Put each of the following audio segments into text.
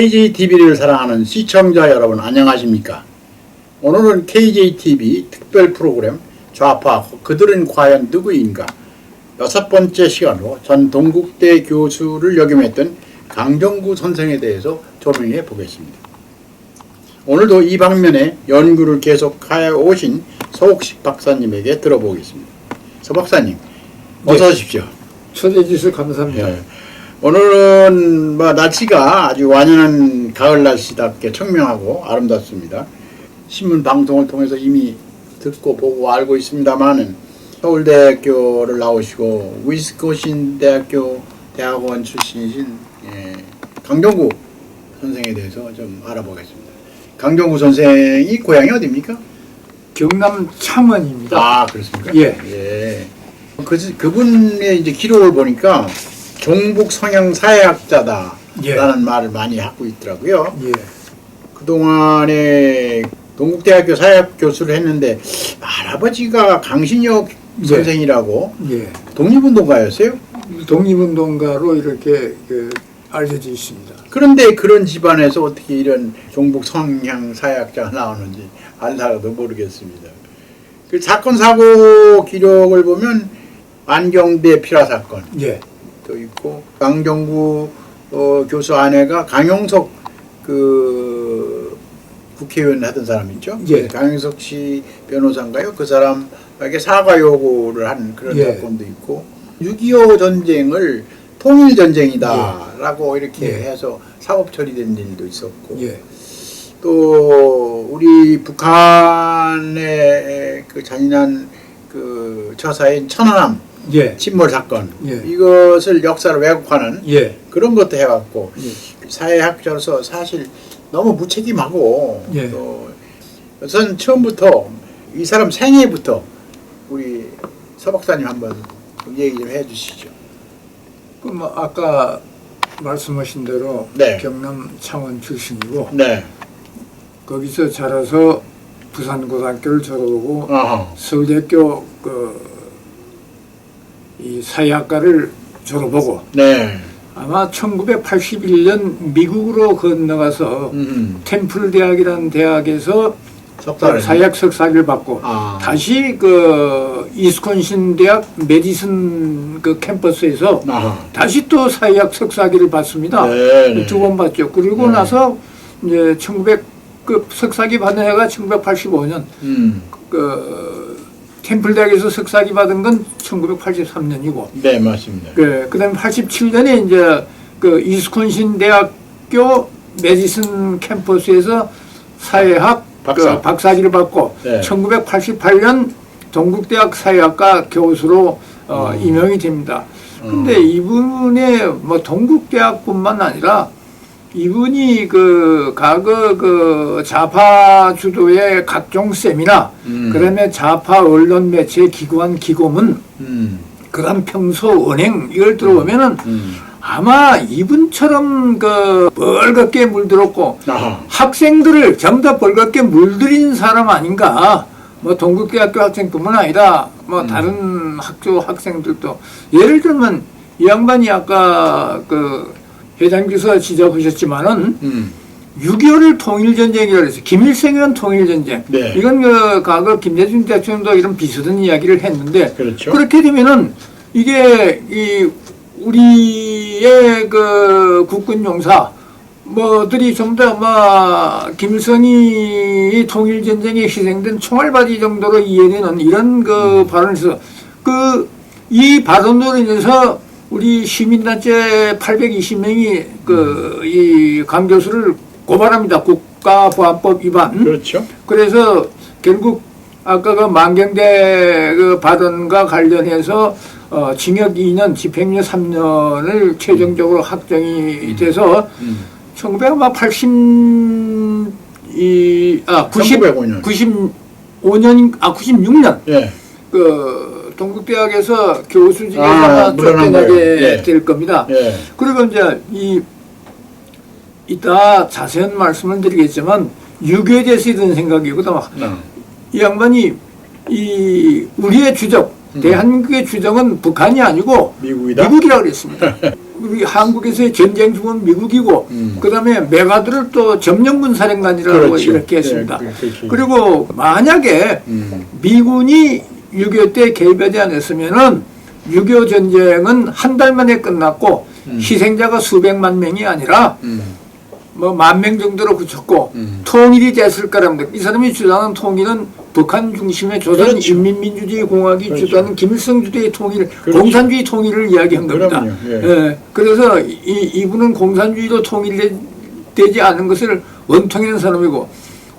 KJTV를 사랑하는 시청자 여러분 안녕하십니까? 오늘은 KJTV 특별 프로그램 좌파 그들은 과연 누구인가 6번째 시간으로 전 동국대 교수를 역임했던 강정구 선생에 대해서 조명해 보겠습니다. 오늘도 이 방면에 연구를 계속하여 오신 서옥식 박사님에게 들어보겠습니다. 서 박사님 어서 오십시오. 초대해 주셔서 감사합니다. 예. 오늘은 날씨가 아주 완연한 가을 날씨답게 청명하고 아름답습니다. 신문 방송을 통해서 이미 듣고 보고 알고 있습니다만은 서울대학교를 나오시고 위스콘신 대학교 대학원 출신이신 강정구 선생에 대해서 좀 알아보겠습니다. 강정구 선생이 고향이 어디입니까? 경남 창원입니다. 아, 그렇습니까? 예. 그분의 이제 기록을 보니까 종북 성향 사회학자다라는 말을 많이 하고 있더라고요. 예. 그동안에 동국대학교 사회학 교수를 했는데 할아버지가 강신혁 선생이라고 독립운동가였어요? 독립운동가로 이렇게 알려져 있습니다. 그런데 그런 집안에서 어떻게 이런 종북 성향 사회학자가 나오는지 알다가도 모르겠습니다. 그 사건 사고 기록을 보면 안경대 피라 사건 또 있고 강정구 교수 아내가 강용석 국회의원 하던 사람 있죠? 강용석 씨 변호사인가요? 그 사람에게 사과 요구를 한 그런 사건도 있고 6.25 전쟁을 통일전쟁이다라고 이렇게 해서 사법 처리된 일도 있었고 또 우리 북한의 그 잔인한 그 처사인 천안함 침몰 사건 이것을 역사를 왜곡하는 그런 것도 해왔고 사회학자로서 사실 너무 무책임하고 또 우선 처음부터 이 사람 생애부터 우리 서 박사님 한번 얘기 좀 해주시죠. 아까 말씀하신 대로 경남 창원 출신이고 거기서 자라서 부산고등학교를 졸업하고 서울대학교 이 사회학과를 졸업하고 아마 1981년 미국으로 건너가서 템플 대학이라는 대학에서 사회학 석사를 받고 다시 이스콘신 대학 메디슨 캠퍼스에서 다시 또 사회학 석사학위를 받습니다. 2번 받죠. 그리고 나서 이제 석사학위 받은 해가 1985년 템플 대학에서 석사학위 받은 건 1983년이고. 네, 맞습니다. 그다음에 87년에 이제 이스콘신 대학교 메디슨 캠퍼스에서 사회학 박사학위를 받고 1988년 동국대학 사회학과 교수로 임용이 됩니다. 근데 이분의 동국대학뿐만 아니라 이분이 과거 좌파 주도의 각종 세미나, 그다음에 좌파 언론 매체 기관 기고문, 그다음 평소 언행 이걸 들어보면은 아마 이분처럼 벌겋게 물들었고 학생들을 전부 다 벌겋게 물들인 사람 아닌가. 동국대학교 학생뿐만 아니라 다른 학교 학생들도 예를 들면 이 양반이 아까 회장님께서 지적하셨지만은 6.25를 통일전쟁이라고 해서 김일성이란 통일전쟁 이건 과거 김대중 대통령도 이런 비슷한 이야기를 했는데 그렇게 되면은 이게 우리의 국군 용사 들이 전부 다 김일성이 통일전쟁에 희생된 총알바지 정도로 이해되는 이런 발언을 해서 이 발언으로 인해서 우리 시민단체 820명이 이 강 교수를 고발합니다. 국가보안법 위반. 그래서 결국 아까 만경대 발언과 관련해서 징역 2년, 집행유예 3년을 최종적으로 확정이 돼서 96년 동국대학에서 교수직에서 쫓겨나게 될 겁니다. 그리고 이제 이따 자세한 말씀을 드리겠지만 유교에 대해서 이런 생각이거든. 이 양반이 우리의 주적, 대한민국의 주적은 북한이 아니고 미국이라고 그랬습니다. 우리 한국에서의 전쟁 중은 미국이고 그다음에 메가드를 또 점령군 사령관이라고 그렇죠. 이렇게 했습니다. 그렇죠. 그리고 만약에 미군이 6.25 때 개입하지 않았으면은 6.25 전쟁은 한 달 만에 끝났고 희생자가 수백만 명이 아니라 뭐 10,000명 정도로 그쳤고 통일이 됐을 거랍니다. 이 사람이 주장하는 통일은 북한 중심의 조선인민민주주의 공화국이 그렇죠. 주도하는 김일성 주도의 통일, 그렇죠. 공산주의 통일을 이야기한 겁니다. 예. 그래서 이분은 공산주의도 통일되지 않은 것을 원통이라는 사람이고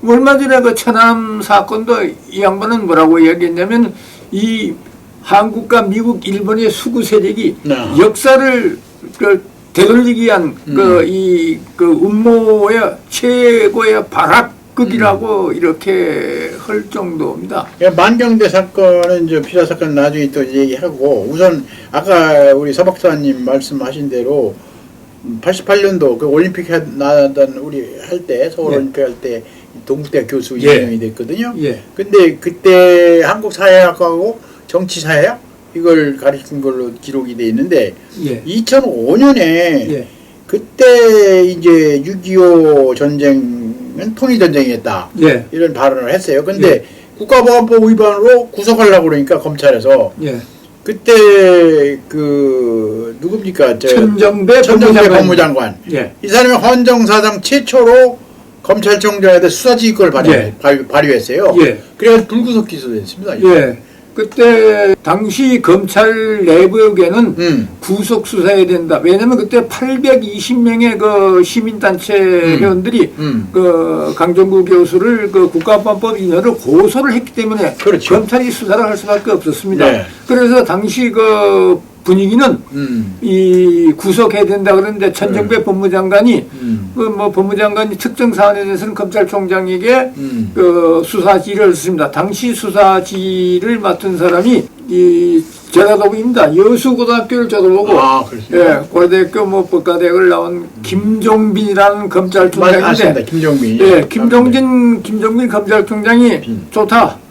얼마 전에 그 천안함 사건도 이 양반은 뭐라고 이야기했냐면 이 한국과 미국, 일본의 수구 세력이 역사를 되돌리기 위한 그 음모의 최고의 발악극이라고 이렇게 할 정도입니다. 만경대 사건은 이제 피라 사건 나중에 또 얘기하고 우선 아까 우리 서 박사님 말씀하신 대로 88년도 그 올림픽 나던 우리 할 때 서울 올림픽 할 때 동국대 교수 임명이 됐거든요. 근데 그때 한국 사회학하고 정치 사회학 이걸 가르친 걸로 기록이 돼 있는데 2005년에 그때 이제 6.25 전쟁은 통일 전쟁이었다 이런 발언을 했어요. 근데 국가보안법 위반으로 구속하려고 그러니까 검찰에서 그때 그 누굽니까 천정배 법무장관 이 사람이 헌정사상 최초로 검찰총장한테 수사지휘권을 발휘했어요. 그래서 불구속 기소됐습니다. 그때 당시 검찰 내부에게는 구속 수사해야 된다. 왜냐면 그때 820명의 그 시민단체 회원들이 그 강정구 교수를 그 국가보안법 위반으로 고소를 했기 때문에 검찰이 수사를 할 수밖에 없었습니다. 그래서 당시 그 분위기는 이 구속해야 된다 그러는데 천정배 법무장관이 그 뭐 법무장관이 특정 사안에 대해서는 검찰총장에게 그 수사지휘를 했습니다. 당시 수사지휘를 맡은 사람이 이 제라도입니다. 여수고등학교를 저도보고 고려대학교 뭐 법과대학을 나온 김종빈이라는 검찰총장인데 김종빈 검찰총장이 좋다.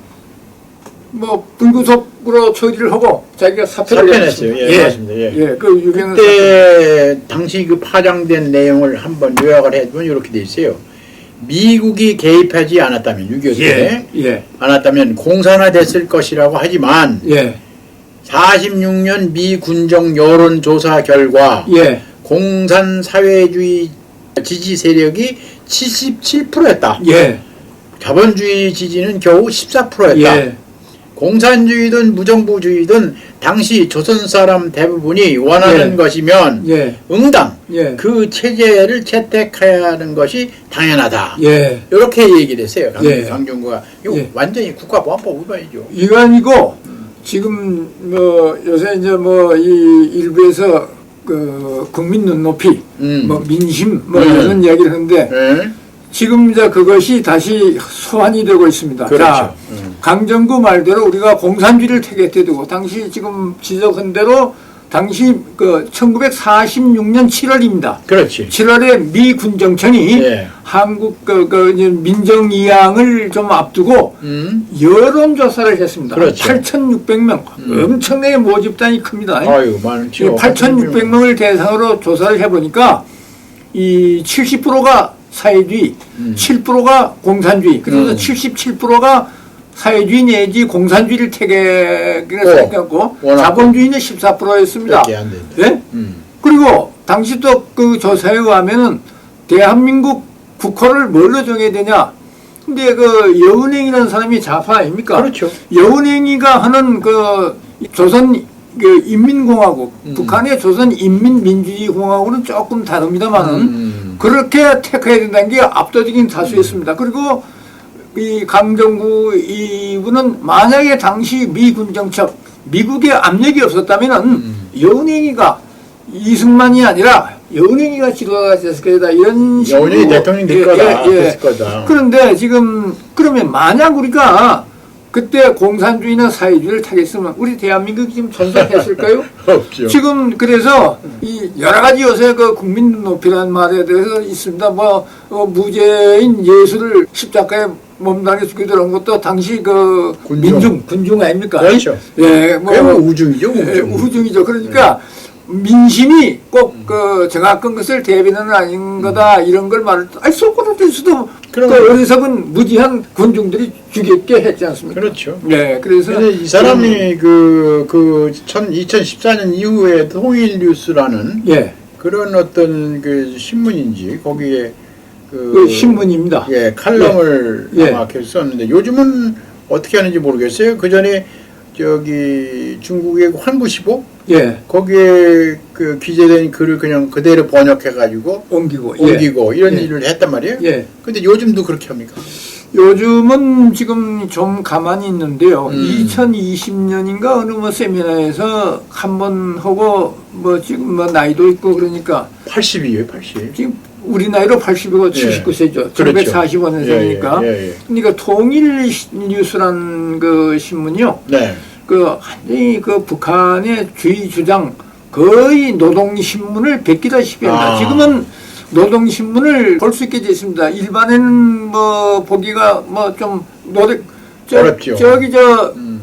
뭐 불구속으로 처리를 하고 자기가 사표를 냈어요. 맞습니다. 그 유명한 그때 당시 그 파장된 내용을 한번 요약을 해보면 이렇게 돼 있어요. 미국이 개입하지 않았다면 6.25 때 않았다면 공산화됐을 것이라고 하지만 46년 미 군정 여론조사 결과 공산사회주의 지지 세력이 77%였다. 자본주의 지지는 겨우 14%였다. 공산주의든 무정부주의든 당시 조선 사람 대부분이 원하는 것이면 응당 그 체제를 채택해야 하는 것이 당연하다. 이렇게 얘기를 했어요. 강정구가 이거 완전히 국가보안법 위반이죠. 이거 아니고 지금 뭐 요새 이제 뭐 이 일부에서 그 국민 눈높이 뭐 민심 뭐 이런 이야기를 하는데 지금 이제 그것이 다시 소환이 되고 있습니다. 자, 강정구 말대로 우리가 공산주의를 택했대도 당시 지금 지적한 대로 당시 그 1946년 7월입니다. 7월에 미 군정청이 한국 그 민정이양을 좀 앞두고 여론조사를 했습니다. 8,600명 엄청나게 모집단이 큽니다. 아유, 많죠. 8,600명을 대상으로 조사를 해보니까 이 70%가 사회주의, 7%가 공산주의, 그래서 77%가 사회주의 내지 공산주의를 택했고 자본주의는 14%였습니다. 그리고 당시 또 그 조사에 의하면은 대한민국 국호를 뭘로 정해야 되냐? 근데 그 여운행이라는 사람이 좌파 아닙니까? 여운행이가 하는 그 조선 그 인민공화국, 북한의 조선인민민주주의공화국은 조금 다릅니다만은 그렇게 택해야 된다는 게 압도적인 다수였습니다. 그리고 이 강정구 이분은 만약에 당시 미군 정책, 미국의 압력이 없었다면은 여운행이가 이승만이 아니라 여운행이가 지도자가 됐을 거다 이런 식으로 여운행이 대통령 됐을 거다. 그런데 지금 그러면 만약 우리가 그때 공산주의나 사회주의를 타겠으면 우리 대한민국이 지금 존재했을까요? 없죠. 지금 그래서 이 여러 가지 요새 그 국민 눈높이라는 말에 대해서 있습니다. 뭐 무죄인 예수를 십자가에 몸담게 죽게 한 것도 당시 그 군중 아닙니까? 뭐 우중이죠. 우중이죠. 그러니까 민심이 꼭 그 정확한 것을 대변은 아닌 거다 이런 걸 말을 아니 소크라테스도 그 어리석은 무지한 군중들이 죽였게 했지 않습니까? 그렇죠. 네, 그래서 이 사람이 그 2014년 이후에 통일뉴스라는 예. 그런 어떤 그 신문인지 거기에 그 신문입니다. 예, 칼럼을 예. 아마 계속 썼는데 요즘은 어떻게 하는지 모르겠어요. 그 전에 저기 중국의 환구시보 예. 거기에 그 기재된 글을 그냥 그대로 번역해가지고 옮기고 이런 예. 일을 했단 말이에요. 예. 근데 요즘도 그렇게 합니까? 요즘은 지금 좀 가만히 있는데요. 2020년인가 어느 뭐 세미나에서 한 번 하고 뭐 지금 뭐 나이도 있고 그러니까 80이에요, 80. 지금 우리 나이로 80이고 79세죠. 그렇죠. 1945년생이니까. 그러니까 통일뉴스란 그 신문이요. 네. 그 완전히 그 북한의 주의 주장 거의 노동신문을 베끼다시피 한다. 지금은 노동신문을 볼 수 있게 됐습니다. 일반에는 뭐 보기가 뭐 좀 어렵죠. 저기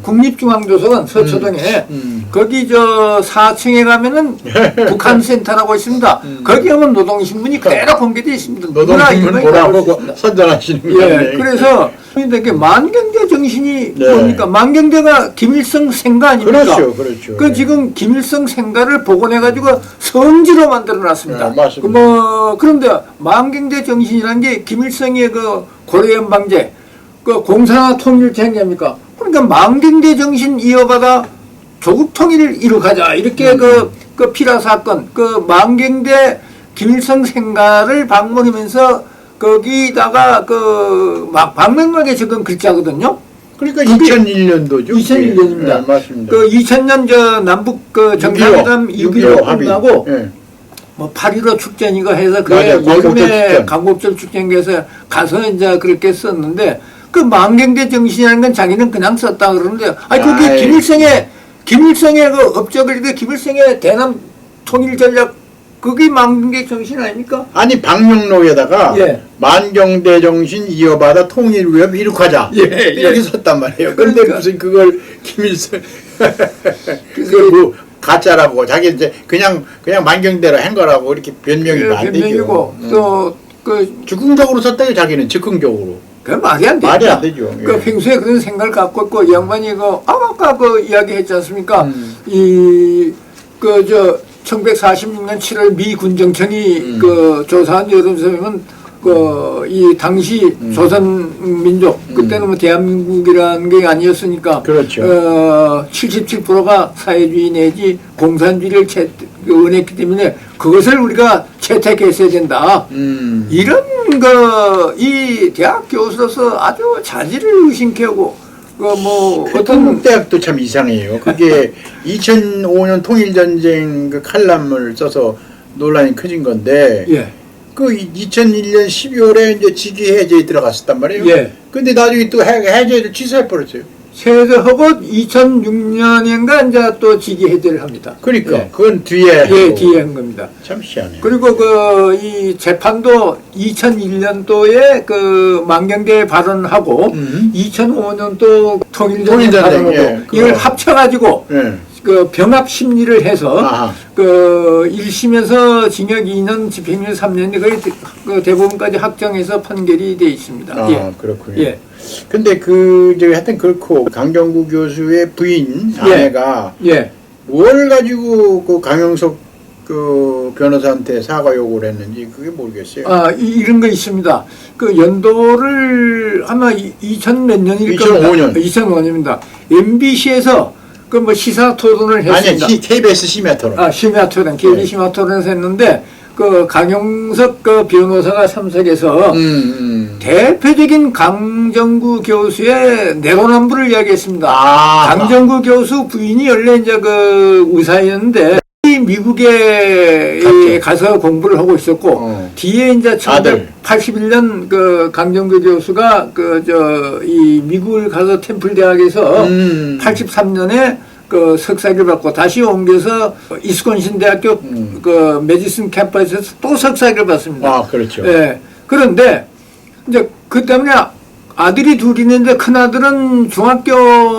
국립중앙도서관 서초동에 거기 4층에 가면은 북한센터라고 있습니다. 거기 가면 노동신문이 그대로 공개되어 있습니다. 노동신문 보라고 선전하시는 거예요. 예, 그래서 이렇게 만경대 정신이 뭡니까? 만경대가 김일성 생가 아닙니까? 그렇죠. 그 지금 김일성 생가를 복원해가지고 성지로 만들어놨습니다. 맞습니다. 그런데 만경대 정신이라는 게 김일성의 그 고려연방제, 그 공산화 통일체행입니까? 그러니까 만경대 정신 이어받아 조국 통일을 이룩하자 이렇게 그 피라 사건, 그 만경대 김일성 생가를 방문하면서 거기다가 막 방명록에 적은 글자거든요. 그러니까 2001년도죠. 2001년입니다. 네, 맞습니다. 그 2000년 남북 그 정상회담 6.15 끝나고 뭐 8.15 축제니까 해서 그 여름에 광복절 축제에서 가서 이제 그렇게 썼는데 그 만경대 정신이라는 건 자기는 그냥 썼다 그러는데 아니 그게 김일성의 그 업적을 김일성의 대남 통일 전략 그게 만경대 정신 아닙니까? 아니 방명록에다가 만경대 정신 이어받아 통일 위협 이룩하자 이렇게 썼단 말이에요. 그런데 무슨 그걸 김일성 그 가짜라고 자기 이제 그냥 만경대로 한 거라고 이렇게 변명이 안 되죠. 또 그 즉흥적으로 썼다고 자기는 즉흥적으로. 그 말이 안 되죠. 말이 안 되죠. 그 평소에 그런 생각을 갖고 있고 이 양반이 아까 그 이야기했지 않습니까? 1946년 7월 미 군정청이 그 조사한 여론조사면 이 당시 조선 민족 그때는 뭐 대한민국이라는 게 아니었으니까 그렇죠. 77%가 사회주의 내지 공산주의를 원했기 때문에 그것을 우리가 채택했어야 된다. 이런 이 대학 교수로서 아주 자질을 의심케 하고 어떤 대학도 참 이상해요. 그게 2005년 통일전쟁 그 칼럼을 써서 논란이 커진 건데 그 2001년 12월에 이제 직위 해제에 들어갔었단 말이에요. 근데 나중에 또 해제를 취소해버렸어요. 해제하고 2006년인가 이제 또 직위 해제를 합니다. 그러니까 그건 뒤에 뒤에 한 겁니다. 참 희한해요. 그리고 이 재판도 2001년도에 그 만경대 발언하고 2005년도 통일전쟁 발언하고 이걸 합쳐가지고 그 병합 심리를 해서 그 1심에서 징역 2년 집행유예 3년이 거의 그 대법원까지 확정해서 판결이 돼 있습니다. 그렇군요. 근데 하여튼 그렇고 강정구 교수의 부인 아내가 뭘 가지고 그 강영석 그 변호사한테 사과 요구를 했는지 그게 모르겠어요. 이런 거 있습니다. 그 연도를 아마 2000 몇 년일 겁니다. 2005년입니다. MBC에서 그 시사 토론을 했습니다. 아니, KBS 심야 토론. 심야 토론, KBS 심야 토론에서 했는데 그 강용석 그 변호사가 참석해서 대표적인 강정구 교수의 내로남불을 이야기했습니다. 강정구 교수 부인이 원래 이제 그 의사였는데 미국에 가서 공부를 하고 있었고 뒤에 이제 1981년 그 강정구 교수가 이 미국을 가서 템플 대학에서 83년에 그 석사를 받고 다시 옮겨서 이스콘신 대학교 그 메디슨 캠퍼스에서 또 석사를 받습니다. 그렇죠. 그런데 이제 그 때문에 아들이 둘이 있는데 큰아들은 중학교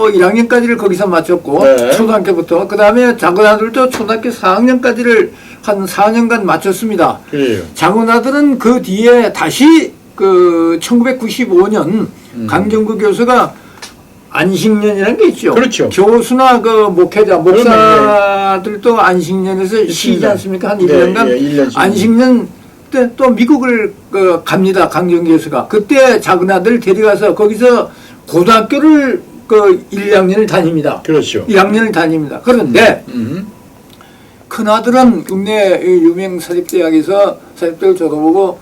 1학년까지를 거기서 마쳤고 네. 초등학교부터 그 다음에 작은 아들도 초등학교 4학년까지를 한 4년간 마쳤습니다. 그래요. 작은 아들은 그 뒤에 다시 그 1995년 강정구 교수가 안식년이라는 게 있죠. 그렇죠. 교수나 그 목회자, 목사들도 안식년에서 쉬지 않습니까? 한 1년간. 네, 1년 안식년 때 또 미국을 갑니다. 강정구 교수가. 그때 작은 아들 데려가서 거기서 고등학교를 그 1학년을 다닙니다. 그렇죠. 1학년을 다닙니다. 그런데 큰아들은 국내 유명 사립대학에서 사립대학을 졸업하고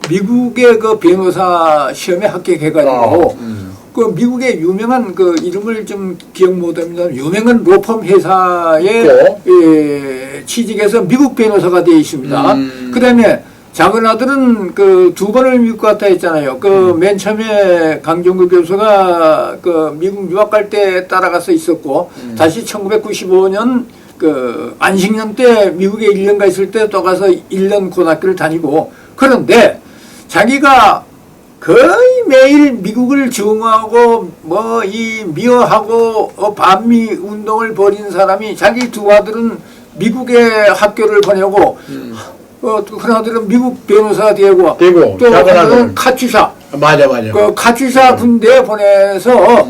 미국의 그 변호사 시험에 합격해가지고 그 미국의 유명한 그 이름을 좀 기억 못합니다. 유명한 로펌 회사에 취직해서 미국 변호사가 되어 있습니다. 그다음에 작은 아들은 그 2번을 미국 갔다 했잖아요. 그 맨 처음에 강정구 교수가 그 미국 유학 갈 때 따라가서 있었고 다시 1995년 그 안식년 때 미국에 1년가 있을 때 또 가서 1년 고등학교를 다니고 그런데 자기가 거의 매일 미국을 증오하고 뭐 이 미워하고 반미 운동을 벌인 사람이 자기 두 아들은 미국의 학교를 보내고 큰 아들은 미국 변호사 되고 또 아들은 카츄샤 맞아 그 카츄샤 군대에 보내서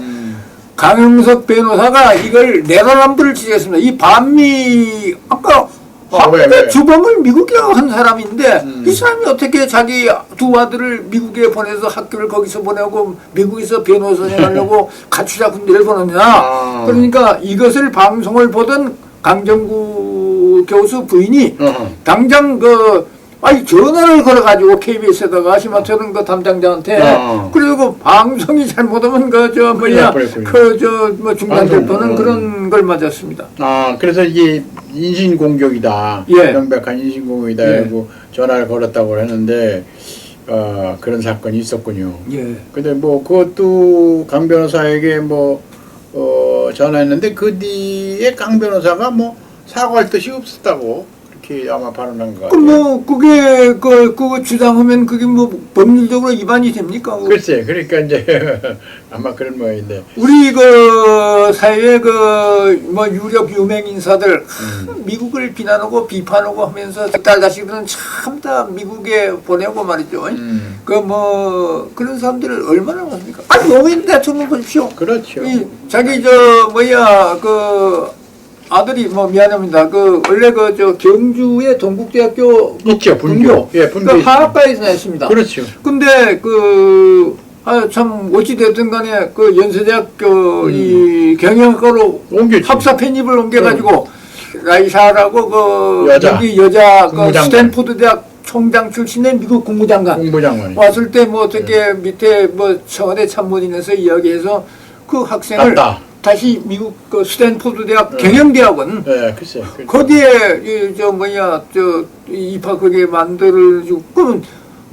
강영석 변호사가 이걸 내로남불을 지었습니다. 이 반미 아까 학교 주범을 미국에 한 사람인데 이 사람이 어떻게 자기 두 아들을 미국에 보내서 학교를 거기서 보내고 미국에서 변호사 하려고 카츄샤 군대를 보냈냐. 그러니까 이것을 방송을 보던 강정구 교수 부인이 당장 전화를 걸어가지고 KBS에다가 시마처럼 그 담당자한테 그리고 방송이 잘못하면 중단될 뻔한 그런 걸 맞았습니다. 그래서 이게 인신공격이다. 명백한 인신공격이다. 그리고 전화를 걸었다고 했는데 그런 사건이 있었군요. 근데 뭐 그것도 강 변호사에게 전화했는데 그 뒤에 강 변호사가 사과할 뜻이 없었다고 그렇게 아마 발언한 것 같아요. 그게 그거 주장하면 그게 법률적으로 위반이 됩니까? 글쎄, 그러니까 이제 아마 그런 모양인데. 우리 사회의 유력 유명 인사들 미국을 비난하고 비판하고 하면서 딸 자식들은 참 다 미국에 보내고 말이죠. 그런 사람들을 얼마나 많습니까? 노무현 대통령 보십시오. 그렇죠. 자기 아들이 미안합니다. 원래 경주의 동국대학교 있죠, 분교. 분교. 하학과에서 했습니다. 그렇죠. 근데 참 어찌됐든 간에 연세대학교 이 경영학과로 학사 편입을 옮겨가지고 라이샤라고 여자 스탠포드 대학 총장 출신의 미국 국무장관 왔을 때 어떻게 밑에 청와대 참모진에서 이야기해서 그 학생을 다시 미국 스탠포드 대학 경영대학원 거기에 입학 그게 만들어주고 그러면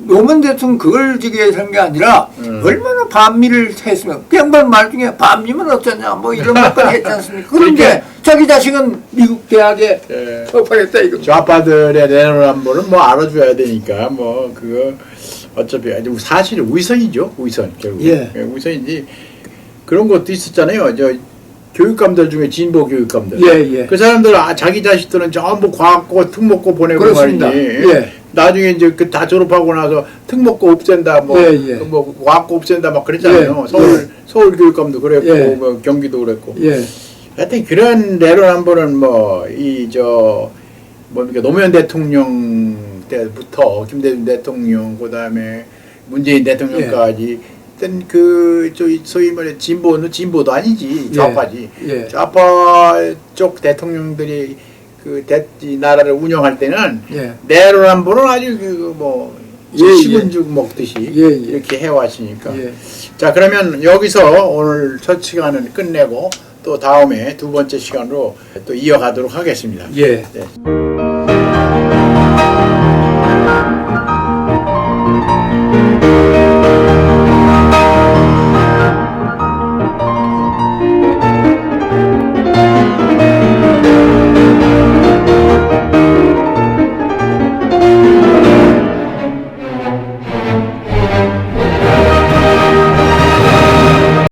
노무현 대통령 그걸 한 게 아니라 얼마나 반미를 했으면 그 양반 말 중에 반미면 어쩌냐 이런 것까지 했지 않습니까? 그런데 자기 자식은 미국 대학에 보냈다 이거. 좌파들의 내로남불은 알아줘야 되니까 그거 어차피 사실 위선이죠. 위선 결국. 위선인지 그런 것도 있었잖아요. 교육감들 중에 진보 교육감들. 그 사람들 자기 자식들은 전부 과학고 특목고 보내고 말이지. 나중에 이제 다 졸업하고 나서 특목고 없앤다, 과학고 없앤다 그랬잖아요. 서울 교육감도 그랬고, 경기도 그랬고. 하여튼 그런 내로남불은 노무현 대통령 때부터 김대중 대통령, 그 다음에 문재인 대통령까지. 소위 말해 진보도 아니지 좌파지. 좌파 쪽 대통령들이 이 나라를 운영할 때는 내로남불은 아주 시군죽 먹듯이 이렇게 해왔으니까. 자, 그러면 여기서 오늘 첫 시간을 끝내고 또 다음에 두 번째 시간으로 또 이어가도록 하겠습니다. 네.